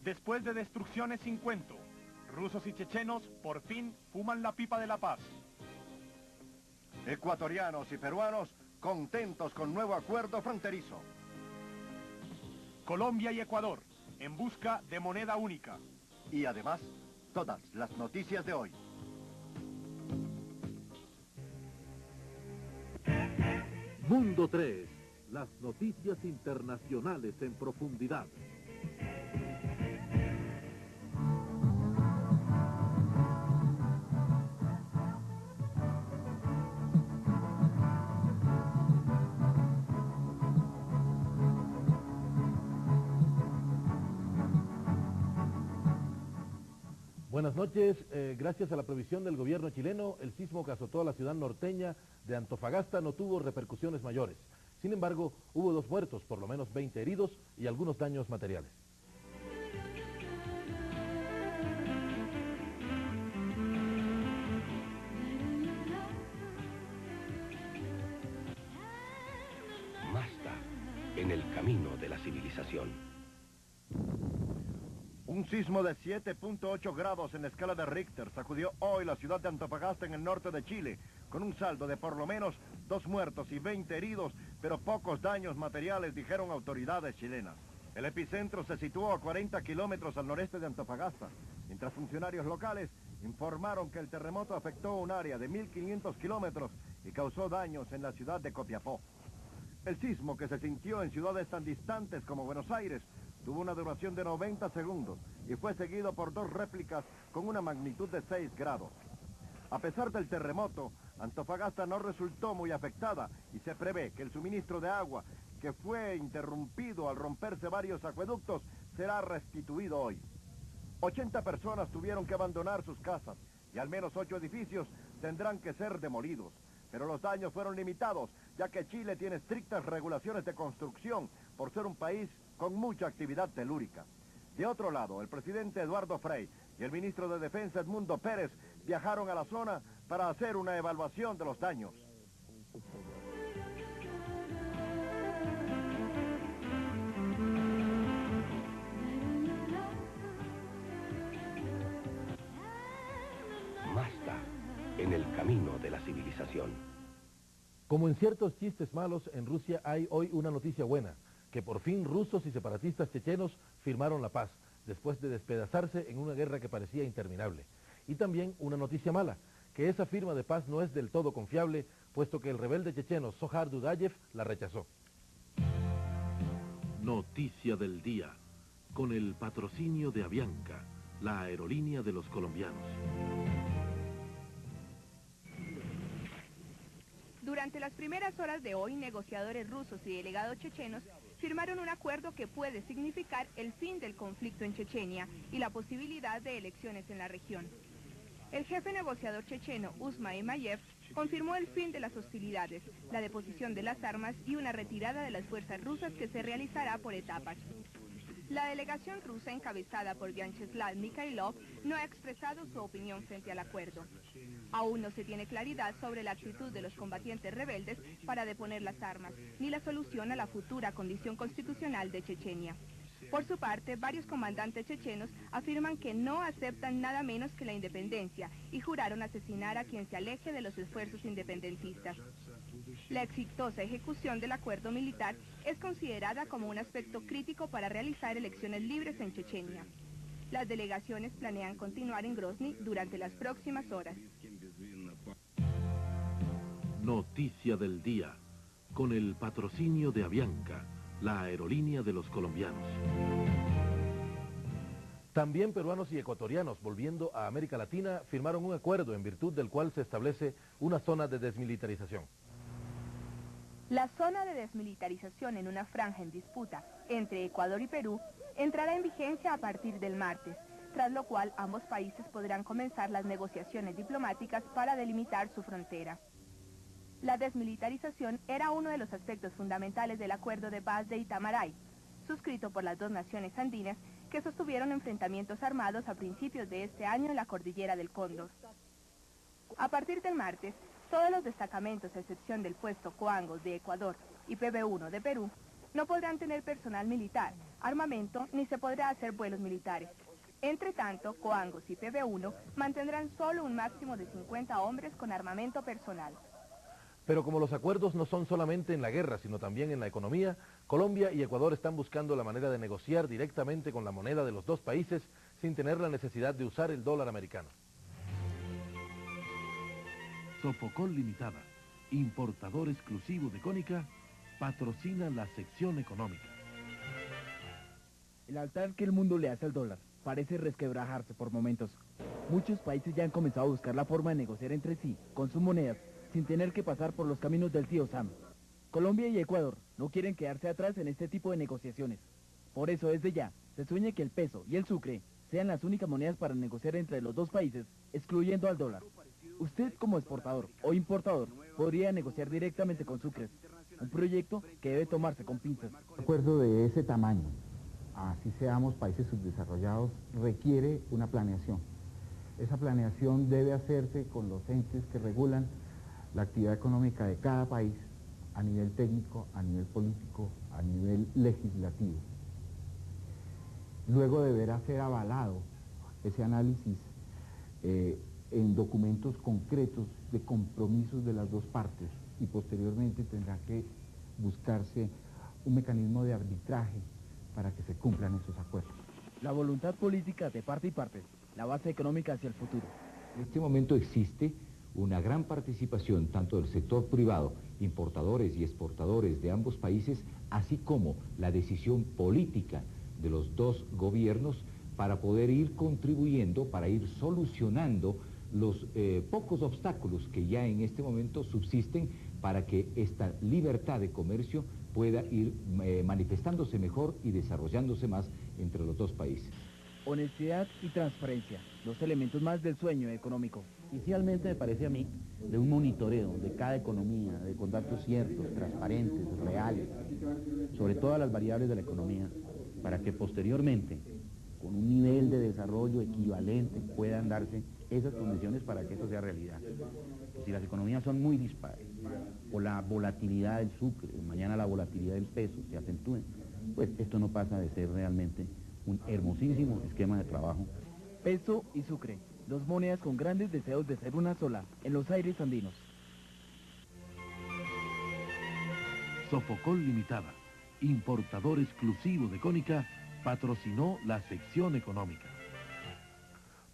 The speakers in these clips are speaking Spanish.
Después de destrucciones sin cuento, rusos y chechenos por fin fuman la pipa de la paz. Ecuatorianos y peruanos contentos con nuevo acuerdo fronterizo. Colombia y Ecuador en busca de moneda única. Y además, todas las noticias de hoy. Mundo 3, las noticias internacionales en profundidad. Buenas noches. Gracias a la provisión del gobierno chileno, el sismo que azotó a la ciudad norteña de Antofagasta no tuvo repercusiones mayores. Sin embargo, hubo 2 muertos, por lo menos 20 heridos y algunos daños materiales. Mazda, en el camino de la civilización. Un sismo de 7.8 grados en la escala de Richter sacudió hoy la ciudad de Antofagasta en el norte de Chile, con un saldo de por lo menos 2 muertos y 20 heridos, pero pocos daños materiales, dijeron autoridades chilenas. El epicentro se situó a 40 kilómetros al noreste de Antofagasta, mientras funcionarios locales informaron que el terremoto afectó un área de 1.500 kilómetros y causó daños en la ciudad de Copiapó. El sismo, que se sintió en ciudades tan distantes como Buenos Aires, tuvo una duración de 90 segundos y fue seguido por 2 réplicas con una magnitud de 6 grados. A pesar del terremoto, Antofagasta no resultó muy afectada y se prevé que el suministro de agua, que fue interrumpido al romperse varios acueductos, será restituido hoy. 80 personas tuvieron que abandonar sus casas y al menos 8 edificios tendrán que ser demolidos. Pero los daños fueron limitados, ya que Chile tiene estrictas regulaciones de construcción por ser un país con mucha actividad telúrica. De otro lado, el presidente Eduardo Frei y el ministro de Defensa Edmundo Pérez viajaron a la zona para hacer una evaluación de los daños. Mazda, en el camino de la civilización. Como en ciertos chistes malos, en Rusia hay hoy una noticia buena, que por fin rusos y separatistas chechenos firmaron la paz, después de despedazarse en una guerra que parecía interminable. Y también una noticia mala, que esa firma de paz no es del todo confiable, puesto que el rebelde checheno Zohar Dudayev la rechazó. Noticia del día, con el patrocinio de Avianca, la aerolínea de los colombianos. Durante las primeras horas de hoy, negociadores rusos y delegados chechenos firmaron un acuerdo que puede significar el fin del conflicto en Chechenia y la posibilidad de elecciones en la región. El jefe negociador checheno, Uzma Emayev, confirmó el fin de las hostilidades, la deposición de las armas y una retirada de las fuerzas rusas que se realizará por etapas. La delegación rusa, encabezada por Vyacheslav Mikhailov, no ha expresado su opinión frente al acuerdo. Aún no se tiene claridad sobre la actitud de los combatientes rebeldes para deponer las armas, ni la solución a la futura condición constitucional de Chechenia. Por su parte, varios comandantes chechenos afirman que no aceptan nada menos que la independencia y juraron asesinar a quien se aleje de los esfuerzos independentistas. La exitosa ejecución del acuerdo militar es considerada como un aspecto crítico para realizar elecciones libres en Chechenia. Las delegaciones planean continuar en Grozny durante las próximas horas. Noticia del día, con el patrocinio de Avianca, la aerolínea de los colombianos. También peruanos y ecuatorianos, volviendo a América Latina, firmaron un acuerdo en virtud del cual se establece una zona de desmilitarización. La zona de desmilitarización en una franja en disputa entre Ecuador y Perú entrará en vigencia a partir del martes, tras lo cual ambos países podrán comenzar las negociaciones diplomáticas para delimitar su frontera. La desmilitarización era uno de los aspectos fundamentales del Acuerdo de Paz de Itamaray, suscrito por las 2 naciones andinas que sostuvieron enfrentamientos armados a principios de este año en la cordillera del Cóndor. A partir del martes, todos los destacamentos, a excepción del puesto Coangos de Ecuador y PB1 de Perú, no podrán tener personal militar, armamento, ni se podrá hacer vuelos militares. Entre tanto, Coangos y PB1 mantendrán solo un máximo de 50 hombres con armamento personal. Pero como los acuerdos no son solamente en la guerra, sino también en la economía, Colombia y Ecuador están buscando la manera de negociar directamente con la moneda de los dos países sin tener la necesidad de usar el dólar americano. Sofocol Limitada, importador exclusivo de Cónica, patrocina la sección económica. El altar que el mundo le hace al dólar parece resquebrajarse por momentos. Muchos países ya han comenzado a buscar la forma de negociar entre sí, con sus monedas, sin tener que pasar por los caminos del tío Sam. Colombia y Ecuador no quieren quedarse atrás en este tipo de negociaciones. Por eso, desde ya, se sueña que el peso y el sucre sean las únicas monedas para negociar entre los dos países, excluyendo al dólar. Usted, como exportador o importador, podría negociar directamente con Sucres, un proyecto que debe tomarse con pinzas. Un acuerdo de ese tamaño, así seamos países subdesarrollados, requiere una planeación. Esa planeación debe hacerse con los entes que regulan la actividad económica de cada país, a nivel técnico, a nivel político, a nivel legislativo. Luego deberá ser avalado ese análisis en documentos concretos de compromisos de las dos partes y posteriormente tendrá que buscarse un mecanismo de arbitraje para que se cumplan esos acuerdos. La voluntad política de parte y parte, la base económica hacia el futuro. En este momento existe una gran participación tanto del sector privado, importadores y exportadores de ambos países, así como la decisión política de los dos gobiernos para poder ir contribuyendo, para ir solucionando los pocos obstáculos que ya en este momento subsisten para que esta libertad de comercio pueda ir manifestándose mejor y desarrollándose más entre los dos países. Honestidad y transparencia, dos elementos más del sueño económico. Inicialmente me parece a mí de un monitoreo de cada economía, de contactos ciertos, transparentes, reales, sobre todas las variables de la economía, para que posteriormente, con un nivel de desarrollo equivalente, puedan darse esas condiciones para que eso sea realidad. Si las economías son muy dispares, o la volatilidad del sucre, mañana la volatilidad del peso se acentúe, pues esto no pasa de ser realmente un hermosísimo esquema de trabajo. Peso y sucre, dos monedas con grandes deseos de ser una sola en los aires andinos. Sofocol Limitada, importador exclusivo de Cónica, patrocinó la sección económica.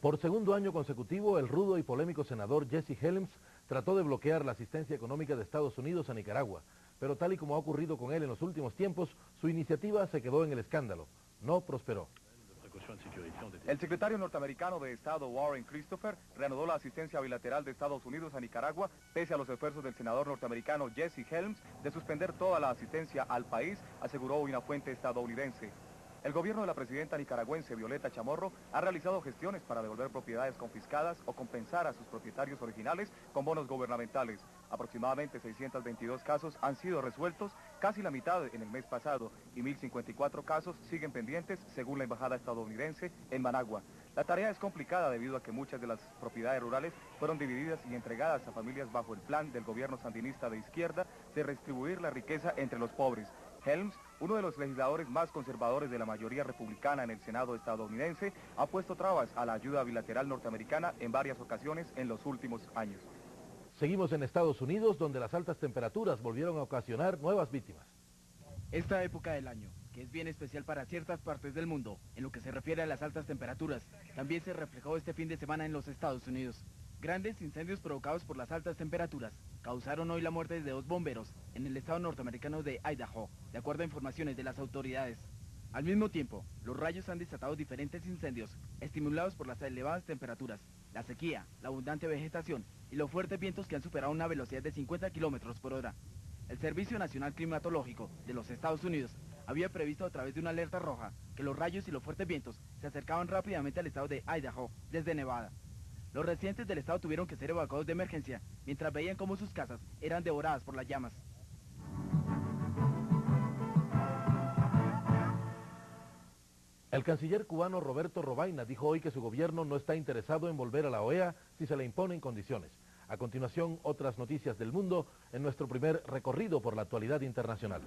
Por segundo año consecutivo, el rudo y polémico senador Jesse Helms trató de bloquear la asistencia económica de Estados Unidos a Nicaragua, pero tal y como ha ocurrido con él en los últimos tiempos, su iniciativa se quedó en el escándalo. No prosperó. El secretario norteamericano de Estado Warren Christopher reanudó la asistencia bilateral de Estados Unidos a Nicaragua pese a los esfuerzos del senador norteamericano Jesse Helms de suspender toda la asistencia al país, aseguró una fuente estadounidense. El gobierno de la presidenta nicaragüense Violeta Chamorro ha realizado gestiones para devolver propiedades confiscadas o compensar a sus propietarios originales con bonos gubernamentales. Aproximadamente 622 casos han sido resueltos, casi la mitad en el mes pasado, y 1.054 casos siguen pendientes, según la embajada estadounidense en Managua. La tarea es complicada debido a que muchas de las propiedades rurales fueron divididas y entregadas a familias bajo el plan del gobierno sandinista de izquierda de redistribuir la riqueza entre los pobres. Helms, uno de los legisladores más conservadores de la mayoría republicana en el Senado estadounidense, ha puesto trabas a la ayuda bilateral norteamericana en varias ocasiones en los últimos años. Seguimos en Estados Unidos, donde las altas temperaturas volvieron a ocasionar nuevas víctimas. Esta época del año, que es bien especial para ciertas partes del mundo, en lo que se refiere a las altas temperaturas, también se reflejó este fin de semana en los Estados Unidos. Grandes incendios provocados por las altas temperaturas causaron hoy la muerte de 2 bomberos en el estado norteamericano de Idaho, de acuerdo a informaciones de las autoridades. Al mismo tiempo, los rayos han desatado diferentes incendios, estimulados por las elevadas temperaturas, la sequía, la abundante vegetación y los fuertes vientos que han superado una velocidad de 50 kilómetros por hora. El Servicio Nacional Climatológico de los Estados Unidos había previsto a través de una alerta roja que los rayos y los fuertes vientos se acercaban rápidamente al estado de Idaho desde Nevada. Los residentes del estado tuvieron que ser evacuados de emergencia mientras veían cómo sus casas eran devoradas por las llamas. El canciller cubano Roberto Robaina dijo hoy que su gobierno no está interesado en volver a la OEA si se le imponen condiciones. A continuación, otras noticias del mundo en nuestro primer recorrido por la actualidad internacional.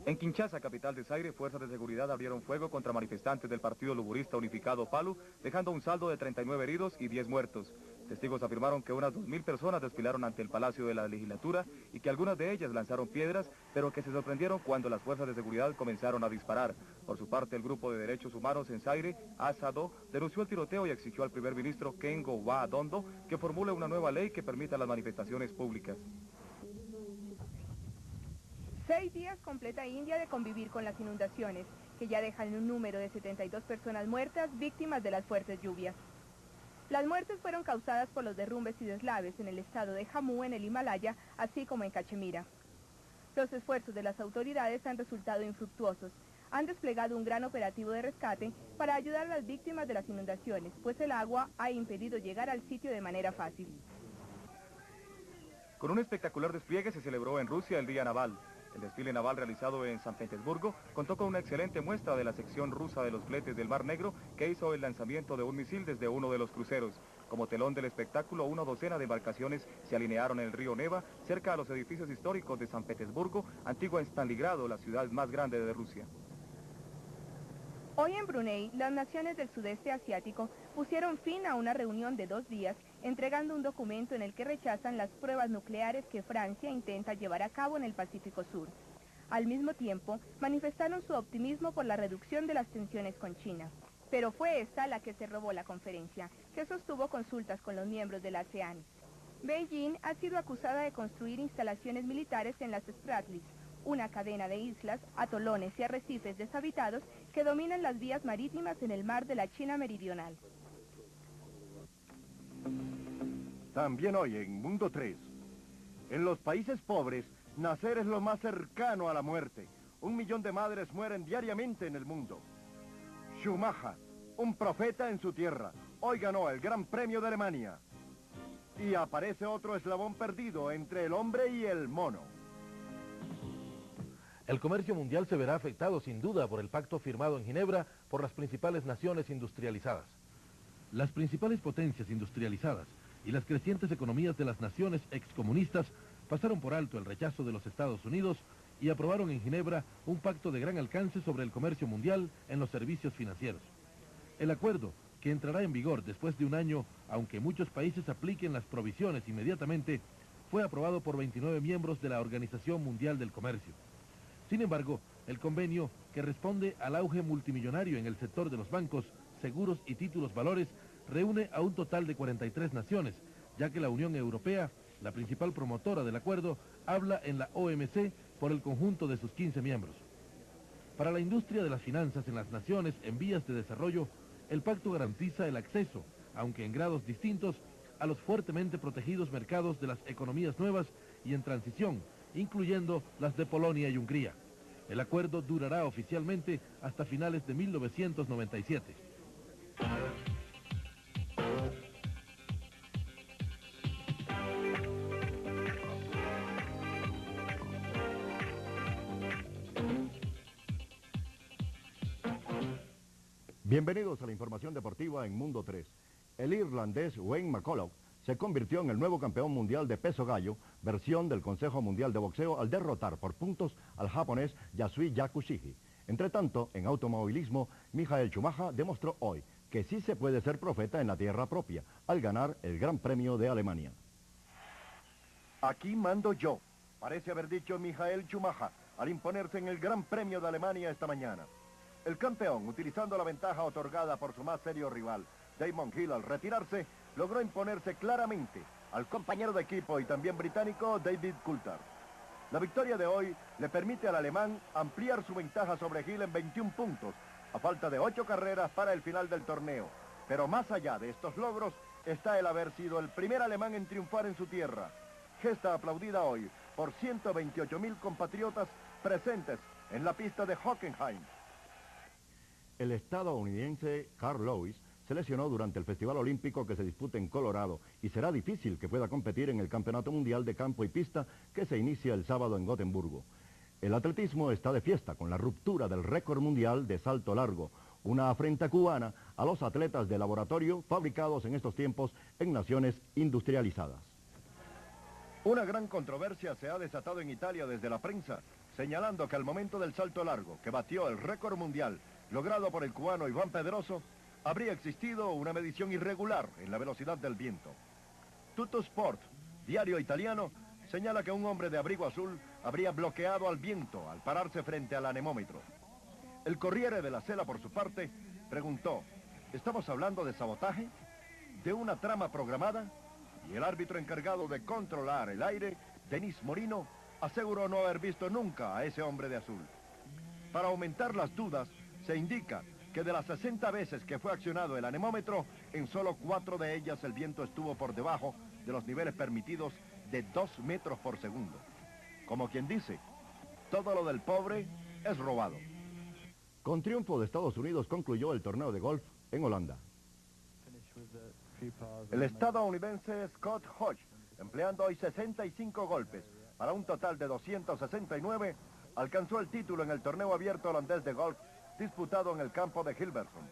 En Kinshasa, capital de Zaire, fuerzas de seguridad abrieron fuego contra manifestantes del Partido Luburista Unificado PALU, dejando un saldo de 39 heridos y 10 muertos. Testigos afirmaron que unas 2.000 personas desfilaron ante el Palacio de la Legislatura y que algunas de ellas lanzaron piedras, pero que se sorprendieron cuando las fuerzas de seguridad comenzaron a disparar. Por su parte, el Grupo de Derechos Humanos en Zaire, ASADO, denunció el tiroteo y exigió al primer ministro Kengo Wa-Dondo que formule una nueva ley que permita las manifestaciones públicas. 6 días completa India de convivir con las inundaciones, que ya dejan un número de 72 personas muertas víctimas de las fuertes lluvias. Las muertes fueron causadas por los derrumbes y deslaves en el estado de Jammu, en el Himalaya, así como en Cachemira. Los esfuerzos de las autoridades han resultado infructuosos. Han desplegado un gran operativo de rescate para ayudar a las víctimas de las inundaciones, pues el agua ha impedido llegar al sitio de manera fácil. Con un espectacular despliegue se celebró en Rusia el Día Naval. El desfile naval realizado en San Petersburgo contó con una excelente muestra de la sección rusa de los fletes del Mar Negro, que hizo el lanzamiento de un misil desde uno de los cruceros. Como telón del espectáculo, una docena de embarcaciones se alinearon en el río Neva, cerca a los edificios históricos de San Petersburgo, antigua Stalingrado, la ciudad más grande de Rusia. Hoy en Brunei, las naciones del sudeste asiático pusieron fin a una reunión de 2 días, entregando un documento en el que rechazan las pruebas nucleares que Francia intenta llevar a cabo en el Pacífico Sur. Al mismo tiempo, manifestaron su optimismo por la reducción de las tensiones con China. Pero fue esta la que se robó la conferencia, que sostuvo consultas con los miembros de la ASEAN. Beijing ha sido acusada de construir instalaciones militares en las Spratlys, una cadena de islas, atolones y arrecifes deshabitados que dominan las vías marítimas en el mar de la China Meridional. También hoy en Mundo 3. En los países pobres, nacer es lo más cercano a la muerte. 1 millón de madres mueren diariamente en el mundo. Schumacher, un profeta en su tierra, hoy ganó el Gran Premio de Alemania. Y aparece otro eslabón perdido entre el hombre y el mono. El comercio mundial se verá afectado sin duda por el pacto firmado en Ginebra por las principales naciones industrializadas. Las principales potencias industrializadas y las crecientes economías de las naciones excomunistas pasaron por alto el rechazo de los Estados Unidos y aprobaron en Ginebra un pacto de gran alcance sobre el comercio mundial en los servicios financieros. El acuerdo, que entrará en vigor después de un año, aunque muchos países apliquen las provisiones inmediatamente, fue aprobado por 29 miembros de la Organización Mundial del Comercio. Sin embargo, el convenio, que responde al auge multimillonario en el sector de los bancos, seguros y títulos valores, reúne a un total de 43 naciones, ya que la Unión Europea, la principal promotora del acuerdo, habla en la OMC por el conjunto de sus 15 miembros. Para la industria de las finanzas en las naciones en vías de desarrollo, el pacto garantiza el acceso, aunque en grados distintos, a los fuertemente protegidos mercados de las economías nuevas y en transición, incluyendo las de Polonia y Hungría. El acuerdo durará oficialmente hasta finales de 1997. Bienvenidos a la información deportiva en Mundo 3. El irlandés Wayne McCulloch se convirtió en el nuevo campeón mundial de peso gallo, versión del Consejo Mundial de Boxeo, al derrotar por puntos al japonés Yasui Yakushige. Entre tanto, en automovilismo, Michael Schumacher demostró hoy que sí se puede ser profeta en la tierra propia, al ganar el Gran Premio de Alemania. Aquí mando yo, parece haber dicho Michael Schumacher, al imponerse en el Gran Premio de Alemania esta mañana. El campeón, utilizando la ventaja otorgada por su más serio rival, Damon Hill, al retirarse, logró imponerse claramente al compañero de equipo y también británico David Coulthard. La victoria de hoy le permite al alemán ampliar su ventaja sobre Hill en 21 puntos, a falta de 8 carreras para el final del torneo. Pero más allá de estos logros está el haber sido el primer alemán en triunfar en su tierra. Gesta aplaudida hoy por 128.000 compatriotas presentes en la pista de Hockenheim. El estadounidense Carl Lewis se lesionó durante el Festival Olímpico que se disputa en Colorado y será difícil que pueda competir en el Campeonato Mundial de Campo y Pista que se inicia el sábado en Gotemburgo. El atletismo está de fiesta con la ruptura del récord mundial de salto largo, una afrenta cubana a los atletas de laboratorio fabricados en estos tiempos en naciones industrializadas. Una gran controversia se ha desatado en Italia desde la prensa señalando que al momento del salto largo, que batió el récord mundial logrado por el cubano Iván Pedroso, habría existido una medición irregular en la velocidad del viento. Tuttosport, diario italiano, señala que un hombre de abrigo azul habría bloqueado al viento al pararse frente al anemómetro. El Corriere della Sera, por su parte, preguntó, ¿estamos hablando de sabotaje? ¿De una trama programada? Y el árbitro encargado de controlar el aire, Denis Morino, aseguró no haber visto nunca a ese hombre de azul. Para aumentar las dudas, se indica que de las 60 veces que fue accionado el anemómetro, en solo 4 de ellas el viento estuvo por debajo de los niveles permitidos de 2 metros por segundo. Como quien dice, todo lo del pobre es robado. Con triunfo de Estados Unidos concluyó el torneo de golf en Holanda. El estadounidense Scott Hodge, empleando hoy 65 golpes para un total de 269, alcanzó el título en el torneo abierto holandés de golf disputado en el campo de Hilversum.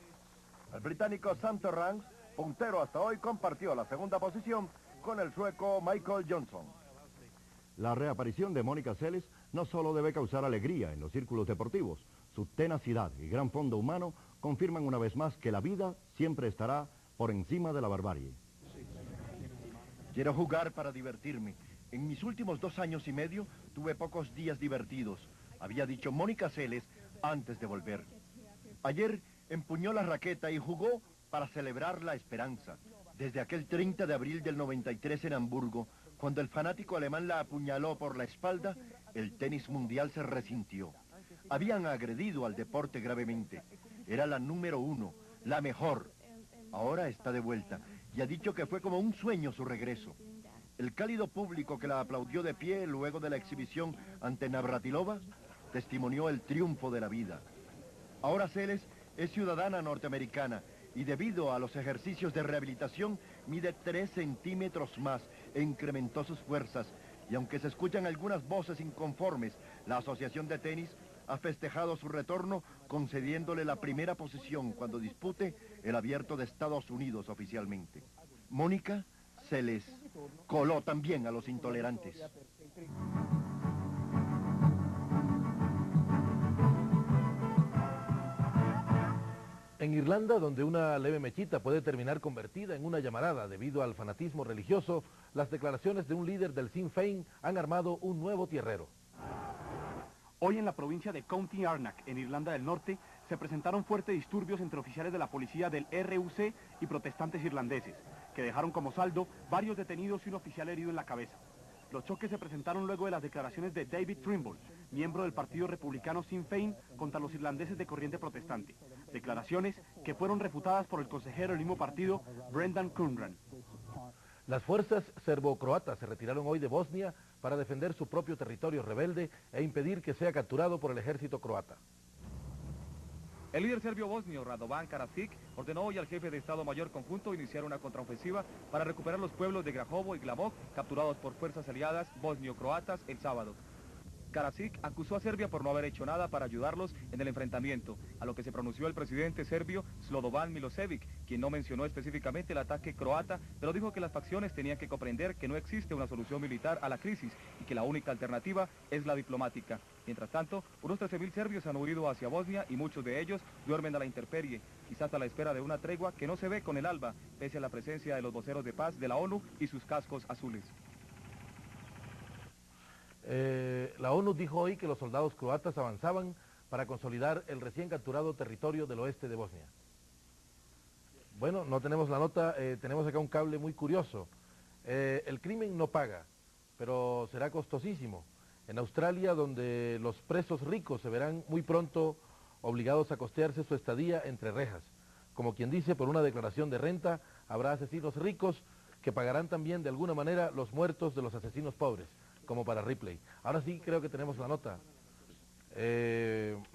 El británico Sam Torrance, puntero hasta hoy, compartió la segunda posición con el sueco Michael Johnson. La reaparición de Mónica Seles no solo debe causar alegría en los círculos deportivos, su tenacidad y gran fondo humano confirman una vez más que la vida siempre estará por encima de la barbarie. Quiero jugar para divertirme. En mis últimos 2 años y medio tuve pocos días divertidos, había dicho Mónica Seles antes de volver. Ayer empuñó la raqueta y jugó para celebrar la esperanza. Desde aquel 30 de abril del 93 en Hamburgo, cuando el fanático alemán la apuñaló por la espalda, el tenis mundial se resintió. Habían agredido al deporte gravemente. Era la número 1, la mejor. Ahora está de vuelta y ha dicho que fue como un sueño su regreso. El cálido público que la aplaudió de pie luego de la exhibición ante Navratilova testimonió el triunfo de la vida. Ahora Seles es ciudadana norteamericana y debido a los ejercicios de rehabilitación mide 3 centímetros más e incrementó sus fuerzas. Y aunque se escuchan algunas voces inconformes, la Asociación de Tenis ha festejado su retorno concediéndole la primera posición cuando dispute el Abierto de Estados Unidos oficialmente. Mónica Seles coló también a los intolerantes. En Irlanda, donde una leve mechita puede terminar convertida en una llamarada debido al fanatismo religioso, las declaraciones de un líder del Sinn Féin han armado un nuevo tierrero. Hoy en la provincia de County Armagh, en Irlanda del Norte, se presentaron fuertes disturbios entre oficiales de la policía del RUC y protestantes irlandeses, que dejaron como saldo varios detenidos y un oficial herido en la cabeza. Los choques se presentaron luego de las declaraciones de David Trimble, miembro del Partido Republicano Sinn Féin, contra los irlandeses de corriente protestante. Declaraciones que fueron refutadas por el consejero del mismo partido, Brendan Cunran. Las fuerzas serbo-croatas se retiraron hoy de Bosnia para defender su propio territorio rebelde e impedir que sea capturado por el ejército croata. El líder serbio bosnio Radovan Karadzic ordenó hoy al jefe de Estado Mayor Conjunto iniciar una contraofensiva para recuperar los pueblos de Grahovo y Glavok, capturados por fuerzas aliadas bosnio-croatas el sábado. Karadzic acusó a Serbia por no haber hecho nada para ayudarlos en el enfrentamiento, a lo que se pronunció el presidente serbio Slobodan Milosevic, quien no mencionó específicamente el ataque croata, pero dijo que las facciones tenían que comprender que no existe una solución militar a la crisis y que la única alternativa es la diplomática. Mientras tanto, unos 13.000 serbios han huido hacia Bosnia y muchos de ellos duermen a la intemperie, quizás a la espera de una tregua que no se ve con el alba, pese a la presencia de los voceros de paz de la ONU y sus cascos azules. La ONU dijo hoy que los soldados croatas avanzaban para consolidar el recién capturado territorio del oeste de Bosnia. Bueno, no tenemos la nota, tenemos acá un cable muy curioso. El crimen no paga, pero será costosísimo. En Australia, donde los presos ricos se verán muy pronto obligados a costearse su estadía entre rejas. Como quien dice, por una declaración de renta, habrá asesinos ricos que pagarán también de alguna manera los muertos de los asesinos pobres, como para Ripley. Ahora sí creo que tenemos la nota.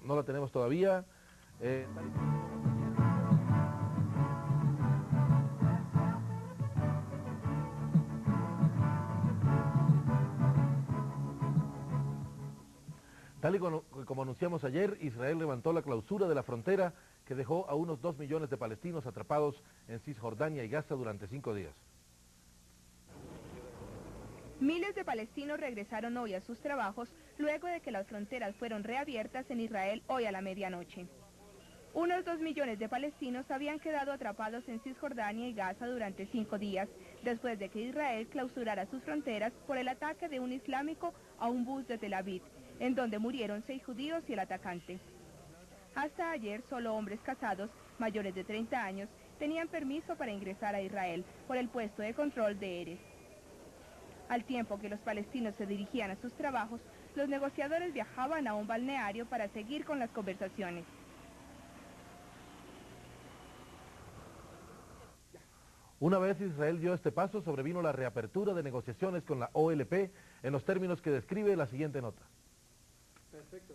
No la tenemos todavía. Tal y como anunciamos ayer, Israel levantó la clausura de la frontera que dejó a unos 2 millones de palestinos atrapados en Cisjordania y Gaza durante 5 días. Miles de palestinos regresaron hoy a sus trabajos luego de que las fronteras fueron reabiertas en Israel hoy a la medianoche. Unos 2 millones de palestinos habían quedado atrapados en Cisjordania y Gaza durante 5 días, después de que Israel clausurara sus fronteras por el ataque de un islámico a un bus de Tel Aviv, en donde murieron 6 judíos y el atacante. Hasta ayer, solo hombres casados, mayores de 30 años, tenían permiso para ingresar a Israel por el puesto de control de Erez. Al tiempo que los palestinos se dirigían a sus trabajos, los negociadores viajaban a un balneario para seguir con las conversaciones. Una vez Israel dio este paso, sobrevino la reapertura de negociaciones con la OLP en los términos que describe la siguiente nota. Perfecto.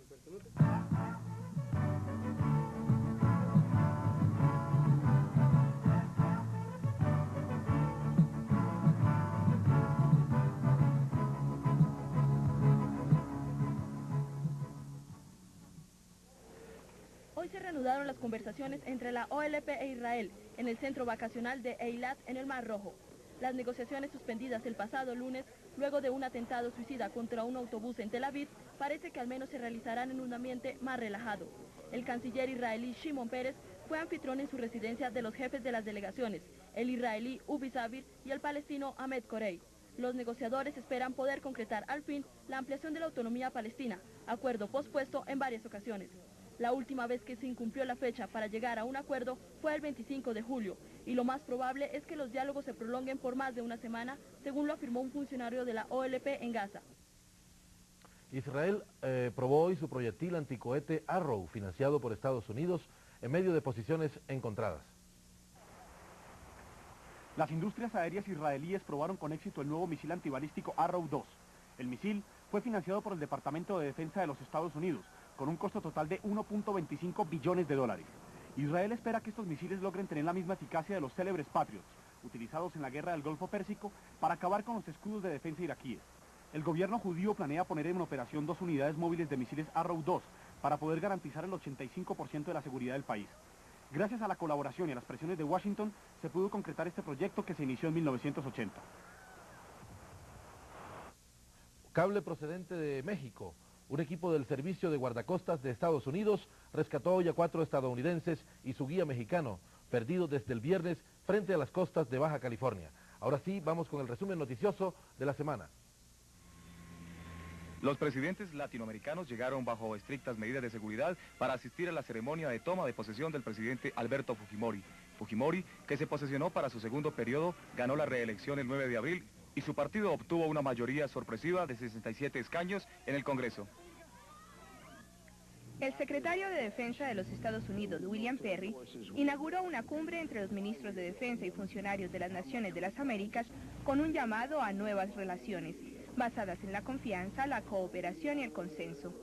Hoy se reanudaron las conversaciones entre la OLP e Israel en el centro vacacional de Eilat en el Mar Rojo. Las negociaciones suspendidas el pasado lunes, luego de un atentado suicida contra un autobús en Tel Aviv, parece que al menos se realizarán en un ambiente más relajado. El canciller israelí Shimon Peres fue anfitrión en su residencia de los jefes de las delegaciones, el israelí Ubi Savir y el palestino Ahmed Korei. Los negociadores esperan poder concretar al fin la ampliación de la autonomía palestina, acuerdo pospuesto en varias ocasiones. La última vez que se incumplió la fecha para llegar a un acuerdo fue el 25 de julio, y lo más probable es que los diálogos se prolonguen por más de una semana, según lo afirmó un funcionario de la OLP en Gaza. Israel probó hoy su proyectil anticohete Arrow, financiado por Estados Unidos, en medio de posiciones encontradas. Las industrias aéreas israelíes probaron con éxito el nuevo misil antibalístico Arrow 2. El misil fue financiado por el Departamento de Defensa de los Estados Unidos, con un costo total de 1.25 billones de dólares. Israel espera que estos misiles logren tener la misma eficacia de los célebres Patriots, utilizados en la guerra del Golfo Pérsico para acabar con los escudos de defensa iraquíes. El gobierno judío planea poner en operación 2 unidades móviles de misiles Arrow 2 para poder garantizar el 85% de la seguridad del país. Gracias a la colaboración y a las presiones de Washington, se pudo concretar este proyecto que se inició en 1980. Cable procedente de México. Un equipo del Servicio de Guardacostas de Estados Unidos rescató hoy a 4 estadounidenses y su guía mexicano, perdidos desde el viernes frente a las costas de Baja California. Ahora sí, vamos con el resumen noticioso de la semana. Los presidentes latinoamericanos llegaron bajo estrictas medidas de seguridad para asistir a la ceremonia de toma de posesión del presidente Alberto Fujimori. Fujimori, que se posesionó para su segundo periodo, ganó la reelección el 9 de abril y su partido obtuvo una mayoría sorpresiva de 67 escaños en el Congreso. El secretario de Defensa de los Estados Unidos, William Perry, inauguró una cumbre entre los ministros de Defensa y funcionarios de las Naciones de las Américas con un llamado a nuevas relaciones, basadas en la confianza, la cooperación y el consenso.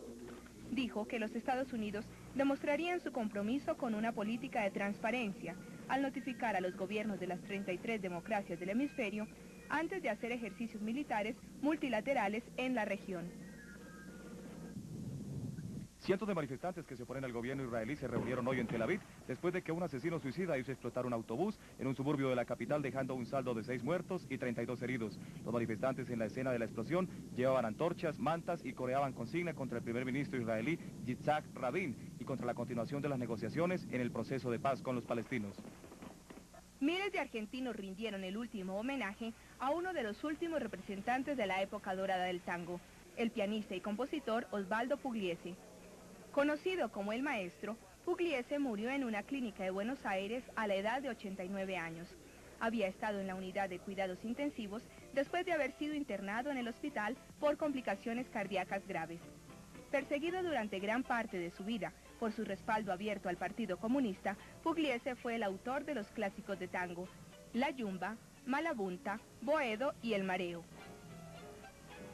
Dijo que los Estados Unidos demostrarían su compromiso con una política de transparencia al notificar a los gobiernos de las 33 democracias del hemisferio antes de hacer ejercicios militares multilaterales en la región. Cientos de manifestantes que se oponen al gobierno israelí se reunieron hoy en Tel Aviv después de que un asesino suicida hizo explotar un autobús en un suburbio de la capital, dejando un saldo de 6 muertos y 32 heridos. Los manifestantes en la escena de la explosión llevaban antorchas, mantas y coreaban consigna contra el primer ministro israelí Yitzhak Rabin y contra la continuación de las negociaciones en el proceso de paz con los palestinos. Miles de argentinos rindieron el último homenaje a uno de los últimos representantes de la época dorada del tango, el pianista y compositor Osvaldo Pugliese. Conocido como el maestro, Pugliese murió en una clínica de Buenos Aires a la edad de 89 años. Había estado en la unidad de cuidados intensivos después de haber sido internado en el hospital por complicaciones cardíacas graves. Perseguido durante gran parte de su vida por su respaldo abierto al Partido Comunista, Pugliese fue el autor de los clásicos de tango, La Yumba, Malabunta, Boedo y El Mareo.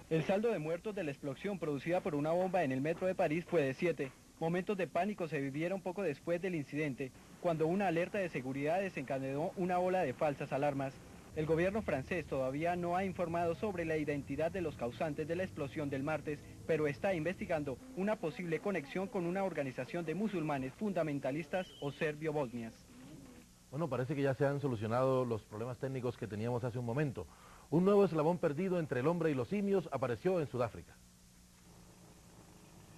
El saldo de muertos de la explosión producida por una bomba en el metro de París fue de 7. Momentos de pánico se vivieron poco después del incidente, cuando una alerta de seguridad desencadenó una ola de falsas alarmas. El gobierno francés todavía no ha informado sobre la identidad de los causantes de la explosión del martes, pero está investigando una posible conexión con una organización de musulmanes fundamentalistas o serbio-bosnias. Bueno, parece que ya se han solucionado los problemas técnicos que teníamos hace un momento. Un nuevo eslabón perdido entre el hombre y los simios apareció en Sudáfrica.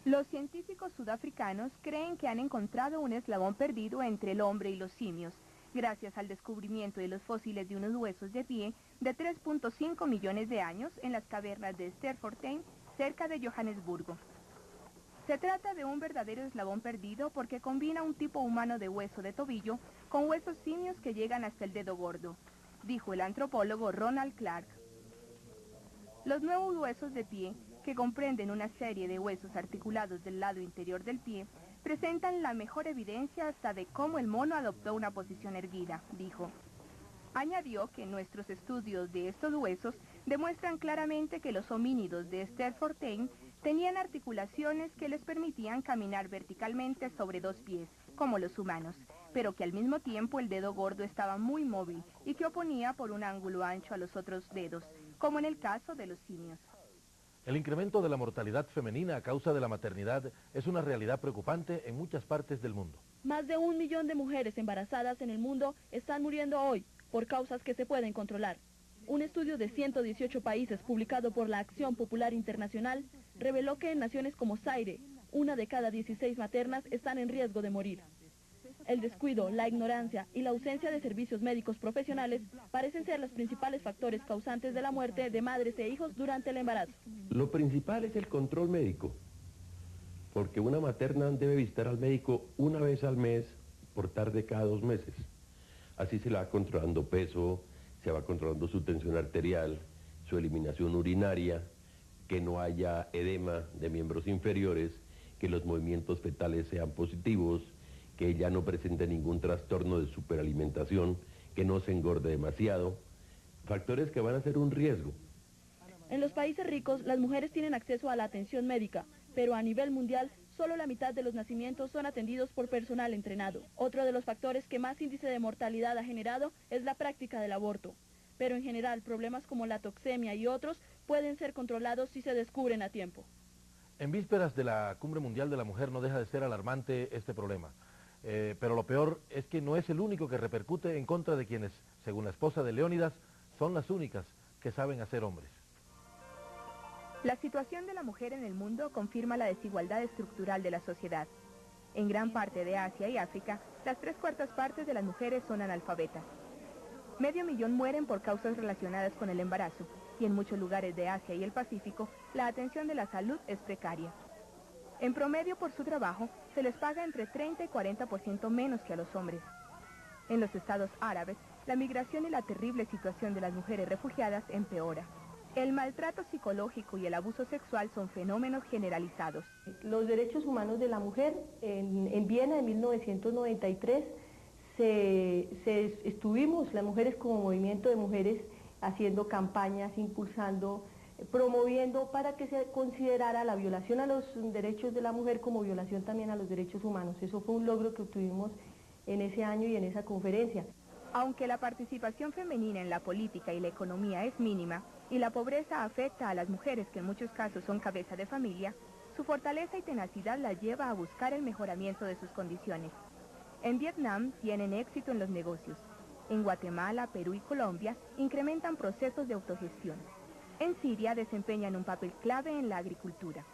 Los científicos sudafricanos creen que han encontrado un eslabón perdido entre el hombre y los simios, gracias al descubrimiento de los fósiles de unos huesos de pie de 3.5 millones de años en las cavernas de Sterkfontein, cerca de Johannesburgo. Se trata de un verdadero eslabón perdido porque combina un tipo humano de hueso de tobillo con huesos simios que llegan hasta el dedo gordo, dijo el antropólogo Ronald Clark. Los nuevos huesos de pie, que comprenden una serie de huesos articulados del lado interior del pie, presentan la mejor evidencia hasta de cómo el mono adoptó una posición erguida, dijo. Añadió que nuestros estudios de estos huesos demuestran claramente que los homínidos de Sterkfontein tenían articulaciones que les permitían caminar verticalmente sobre dos pies, como los humanos, pero que al mismo tiempo el dedo gordo estaba muy móvil y que oponía por un ángulo ancho a los otros dedos, como en el caso de los simios. El incremento de la mortalidad femenina a causa de la maternidad es una realidad preocupante en muchas partes del mundo. Más de 1 millón de mujeres embarazadas en el mundo están muriendo hoy por causas que se pueden controlar. Un estudio de 118 países publicado por la Acción Popular Internacional reveló que en naciones como Zaire, 1 de cada 16 maternas están en riesgo de morir. El descuido, la ignorancia y la ausencia de servicios médicos profesionales parecen ser los principales factores causantes de la muerte de madres e hijos durante el embarazo. Lo principal es el control médico, porque una materna debe visitar al médico una vez al mes, por tarde cada 2 meses. Así se le va controlando peso, se va controlando su tensión arterial, su eliminación urinaria, que no haya edema de miembros inferiores, que los movimientos fetales sean positivos, que ella no presente ningún trastorno de superalimentación, que no se engorde demasiado, factores que van a ser un riesgo. En los países ricos, las mujeres tienen acceso a la atención médica, pero a nivel mundial, solo la mitad de los nacimientos son atendidos por personal entrenado. Otro de los factores que más índice de mortalidad ha generado es la práctica del aborto. Pero en general, problemas como la toxemia y otros pueden ser controlados si se descubren a tiempo. En vísperas de la Cumbre Mundial de la Mujer no deja de ser alarmante este problema. Pero lo peor es que no es el único que repercute en contra de quienes, según la esposa de Leónidas, son las únicas que saben hacer hombres. La situación de la mujer en el mundo confirma la desigualdad estructural de la sociedad. En gran parte de Asia y África, las 3/4 partes de las mujeres son analfabetas. 500.000 mueren por causas relacionadas con el embarazo, y en muchos lugares de Asia y el Pacífico, la atención de la salud es precaria. En promedio, por su trabajo, se les paga entre 30 y 40% menos que a los hombres. En los estados árabes, la migración y la terrible situación de las mujeres refugiadas empeora. El maltrato psicológico y el abuso sexual son fenómenos generalizados. Los derechos humanos de la mujer en Viena en 1993 estuvimos las mujeres como movimiento de mujeres haciendo campañas, impulsando, promoviendo para que se considerara la violación a los derechos de la mujer como violación también a los derechos humanos. Eso fue un logro que obtuvimos en ese año y en esa conferencia. Aunque la participación femenina en la política y la economía es mínima y la pobreza afecta a las mujeres que en muchos casos son cabeza de familia, su fortaleza y tenacidad las lleva a buscar el mejoramiento de sus condiciones. En Vietnam tienen éxito en los negocios. En Guatemala, Perú y Colombia incrementan procesos de autogestión. En Siria desempeñan un papel clave en la agricultura.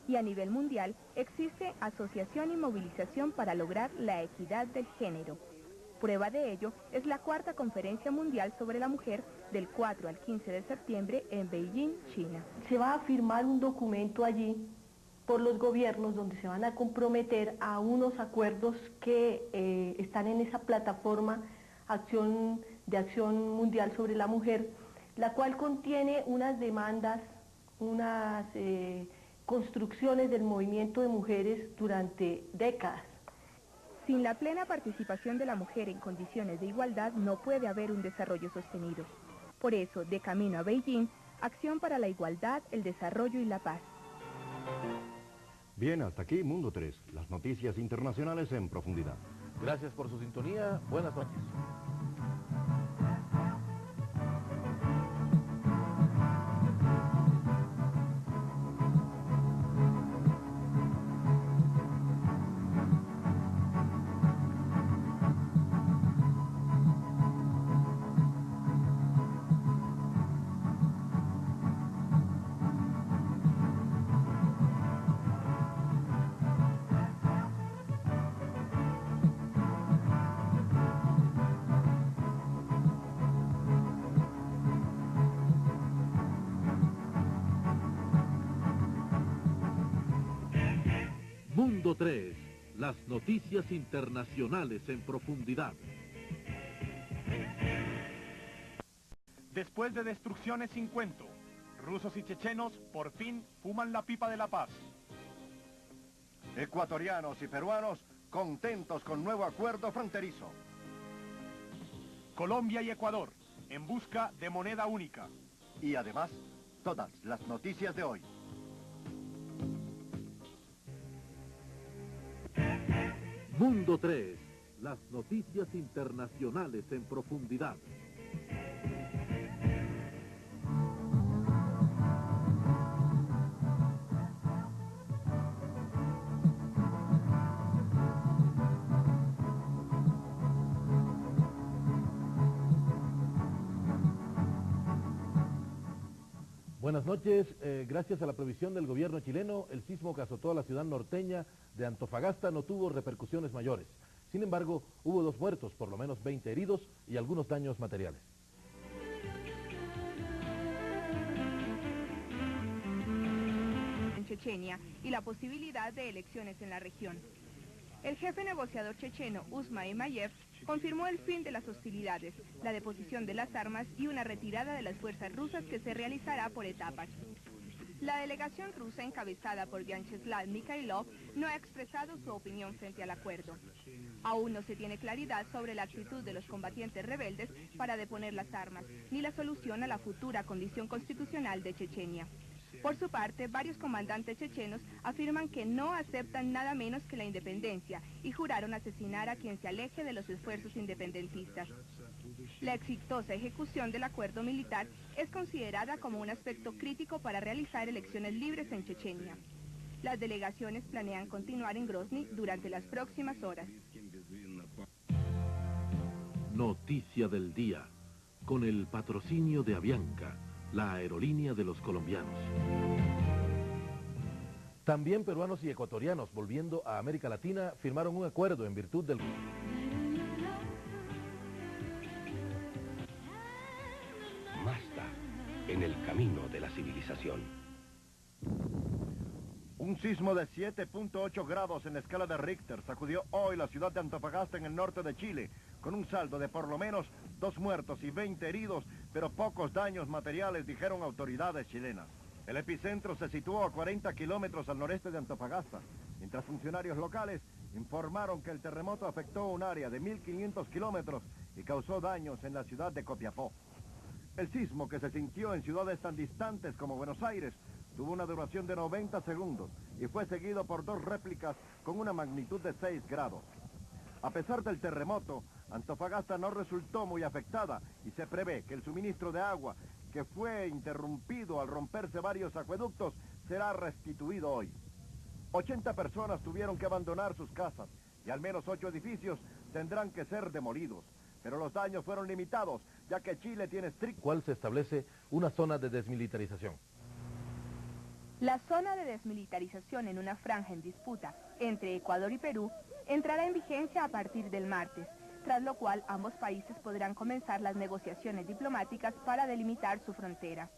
Y a nivel mundial existe asociación y movilización para lograr la equidad del género. Prueba de ello es la 4ª Conferencia Mundial sobre la Mujer del 4 al 15 de septiembre en Beijing, China. Se va a firmar un documento allí por los gobiernos donde se van a comprometer a unos acuerdos que están en esa plataforma de acción mundial sobre la mujer, la cual contiene unas demandas, unas construcciones del movimiento de mujeres durante décadas. Sin la plena participación de la mujer en condiciones de igualdad no puede haber un desarrollo sostenido. Por eso, de camino a Beijing, acción para la igualdad, el desarrollo y la paz. Bien, hasta aquí Mundo 3, las noticias internacionales en profundidad. Gracias por su sintonía, buenas noches. Mundo 3, las noticias internacionales en profundidad. Después de destrucciones sin cuento, rusos y chechenos por fin fuman la pipa de la paz. Ecuatorianos y peruanos contentos con nuevo acuerdo fronterizo. Colombia y Ecuador en busca de moneda única. Y además, todas las noticias de hoy. Mundo 3, las noticias internacionales en profundidad. Buenas noches. Gracias a la previsión del gobierno chileno, el sismo que azotó a la ciudad norteña de Antofagasta no tuvo repercusiones mayores. Sin embargo, hubo 2 muertos, por lo menos 20 heridos y algunos daños materiales. En Chechenia y la posibilidad de elecciones en la región. El jefe negociador checheno, Uzma Emayev, confirmó el fin de las hostilidades, la deposición de las armas y una retirada de las fuerzas rusas que se realizará por etapas. La delegación rusa encabezada por Vyacheslav Mikhailov no ha expresado su opinión frente al acuerdo. Aún no se tiene claridad sobre la actitud de los combatientes rebeldes para deponer las armas, ni la solución a la futura condición constitucional de Chechenia. Por su parte, varios comandantes chechenos afirman que no aceptan nada menos que la independencia y juraron asesinar a quien se aleje de los esfuerzos independentistas. La exitosa ejecución del acuerdo militar es considerada como un aspecto crítico para realizar elecciones libres en Chechenia. Las delegaciones planean continuar en Grozny durante las próximas horas. Noticia del día, con el patrocinio de Avianca, la aerolínea de los colombianos. También peruanos y ecuatorianos, volviendo a América Latina, firmaron un acuerdo en virtud del... Mazda, en el camino de la civilización. Un sismo de 7.8 grados en la escala de Richter sacudió hoy la ciudad de Antofagasta en el norte de Chile, con un saldo de por lo menos 2 muertos y 20 heridos, pero pocos daños materiales, dijeron autoridades chilenas. El epicentro se situó a 40 kilómetros al noreste de Antofagasta, mientras funcionarios locales informaron que el terremoto afectó un área de 1.500 kilómetros y causó daños en la ciudad de Copiapó. El sismo, que se sintió en ciudades tan distantes como Buenos Aires, tuvo una duración de 90 segundos y fue seguido por 2 réplicas con una magnitud de 6 grados. A pesar del terremoto, Antofagasta no resultó muy afectada y se prevé que el suministro de agua, que fue interrumpido al romperse varios acueductos, será restituido hoy. 80 personas tuvieron que abandonar sus casas y al menos 8 edificios tendrán que ser demolidos. Pero los daños fueron limitados, ya que Chile tiene estricto... ...cual se establece una zona de desmilitarización. La zona de desmilitarización en una franja en disputa entre Ecuador y Perú entrará en vigencia a partir del martes, tras lo cual ambos países podrán comenzar las negociaciones diplomáticas para delimitar su frontera.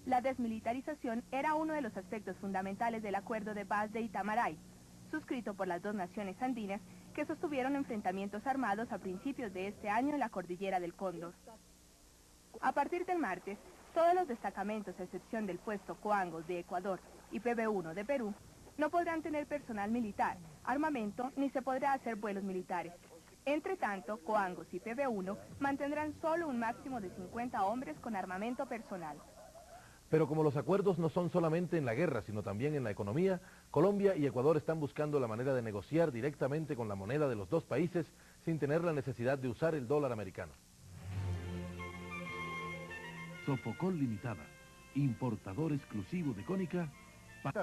La desmilitarización era uno de los aspectos fundamentales del Acuerdo de Paz de Itamaray, suscrito por las 2 naciones andinas que sostuvieron enfrentamientos armados a principios de este año en la cordillera del Cóndor. A partir del martes, todos los destacamentos, a excepción del puesto Coangos de Ecuador y PB1 de Perú, no podrán tener personal militar, armamento, ni se podrá hacer vuelos militares. Entre tanto, Coangos y PB1 mantendrán solo un máximo de 50 hombres con armamento personal. Pero como los acuerdos no son solamente en la guerra, sino también en la economía, Colombia y Ecuador están buscando la manera de negociar directamente con la moneda de los 2 países sin tener la necesidad de usar el dólar americano. Sofocol Limitada, importador exclusivo de Cónica.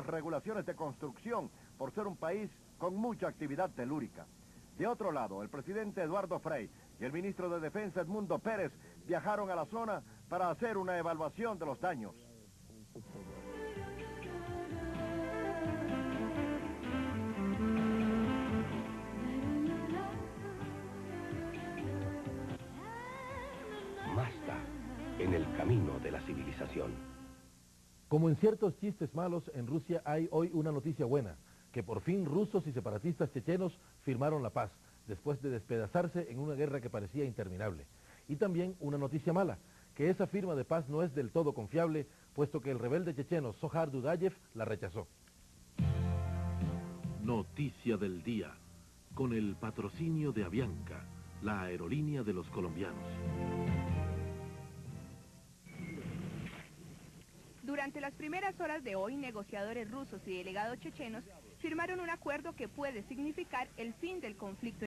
Regulaciones de construcción por ser un país con mucha actividad telúrica. De otro lado, el presidente Eduardo Frei y el ministro de Defensa Edmundo Pérez viajaron a la zona para hacer una evaluación de los daños. Mazda, en el camino de la civilización. Como en ciertos chistes malos, en Rusia hay hoy una noticia buena, que por fin rusos y separatistas chechenos firmaron la paz, después de despedazarse en una guerra que parecía interminable. Y también una noticia mala, que esa firma de paz no es del todo confiable, puesto que el rebelde checheno Zohar Dudayev la rechazó. Noticia del día, con el patrocinio de Avianca, la aerolínea de los colombianos. Durante las primeras horas de hoy, negociadores rusos y delegados chechenos firmaron un acuerdo que puede significar el fin del conflicto